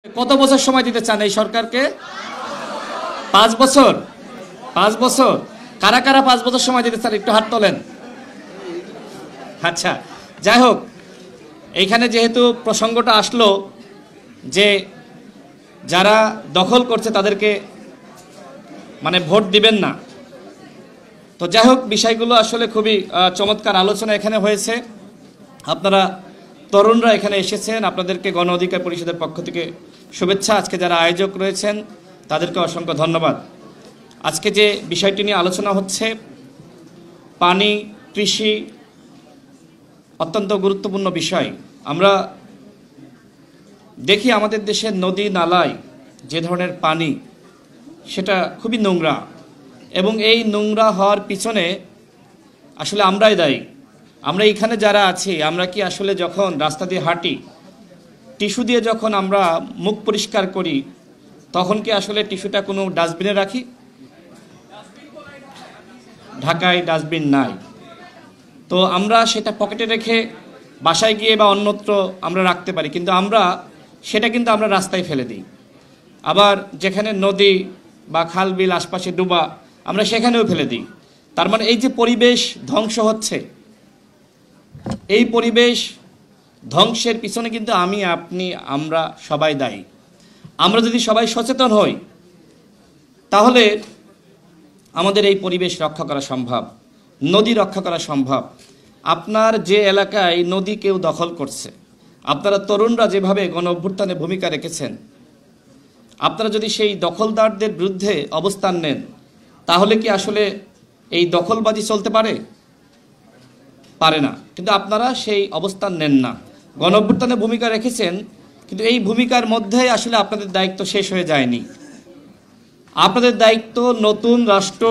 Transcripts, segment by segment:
কত বছর সময় দিতে চান এই সরকারকে? 5 বছর। 5 বছর কারা কারা 5 বছর সময় দিতে চান একটু হাত তোলেন। আচ্ছা, যাই হোক, এইখানে যেহেতু প্রসঙ্গটা আসলো যে যারা দখল করছে তাদেরকে মানে ভোট দিবেন না, তো যাই হোক, বিষয়গুলো আসলে খুবই চমৎকার আলোচনা এখানে হয়েছে। আপনারা তরুণরা এখানে এসেছেন, আপনাদেরকে গণ অধিকার পরিষদের পক্ষ থেকে শুভেচ্ছা। আজকে যারা আয়োজক রয়েছেন তাদেরকে অসংখ্য ধন্যবাদ। আজকে যে বিষয়টি নিয়ে আলোচনা হচ্ছে, পানি, কৃষি, অত্যন্ত গুরুত্বপূর্ণ বিষয়। আমরা দেখি আমাদের দেশের নদী নালায় যে ধরনের পানি, সেটা খুবই নোংরা, এবং এই নোংরা হওয়ার পিছনে আসলে আমরাই দায়ী। আমরা এখানে যারা আছি, আমরা কি আসলে যখন রাস্তা দিয়ে হাঁটি, টিস্যু দিয়ে যখন আমরা মুখ পরিষ্কার করি, তখন কি আসলে টিস্যুটা কোনো ডাস্টবিনে রাখি? ঢাকায় ডাস্টবিন নাই, তো আমরা সেটা পকেটে রেখে বাসায় গিয়ে বা অন্যত্র আমরা রাখতে পারি, কিন্তু সেটা কিন্তু আমরা রাস্তায় ফেলে দিই। আবার যেখানে নদী বা খাল বিল আশপাশে ডুবা, আমরা সেখানেও ফেলে দিই। তার মানে এই যে পরিবেশ ধ্বংস হচ্ছে, এই পরিবেশ ধ্বংসের পিছনে কিন্তু আমি, আপনি, আমরা সবাই দায়ী। আমরা যদি সবাই সচেতন হই, তাহলে আমাদের এই পরিবেশ রক্ষা করা সম্ভব, নদী রক্ষা করা সম্ভব। আপনার যে এলাকায় নদী কেউ দখল করছে, আপনারা তরুণরা যেভাবে গণ অভ্যুত্থানে ভূমিকা রেখেছেন, আপনারা যদি সেই দখলদারদের বিরুদ্ধে অবস্থান নেন, তাহলে কি আসলে এই দখলবাজি চলতে পারে? পারে না। কিন্তু আপনারা সেই অবস্থান নেন না, গণ অভ্যুত্থানে ভূমিকা রেখেছেন, কিন্তু এই ভূমিকার মধ্যেই আসলে আপনাদের দায়িত্ব শেষ হয়ে যায়নি। আপনাদের দায়িত্ব নতুন রাষ্ট্র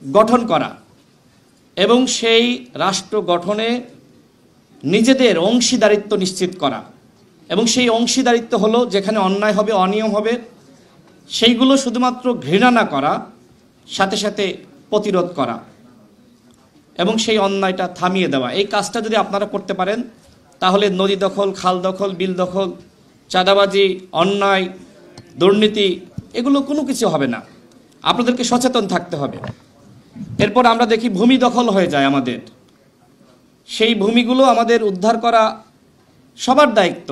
গঠন করা, এবং সেই রাষ্ট্র গঠনে নিজেদের অংশীদারিত্ব নিশ্চিত করা, এবং সেই অংশীদারিত্ব হলো যেখানে অন্যায় হবে, অনিয়ম হবে, সেইগুলো শুধুমাত্র ঘৃণা না করা, সাথে সাথে প্রতিরোধ করা এবং সেই অন্যায়টা থামিয়ে দেওয়া। এই কাজটা যদি আপনারা করতে পারেন, তাহলে নদী দখল, খাল দখল, বিল দখল, চাঁদাবাজি, অন্যায়, দুর্নীতি, এগুলো কোনো কিছু হবে না। আপনাদেরকে সচেতন থাকতে হবে। এরপর আমরা দেখি ভূমি দখল হয়ে যায় আমাদের, সেই ভূমিগুলো আমাদের উদ্ধার করা সবার দায়িত্ব।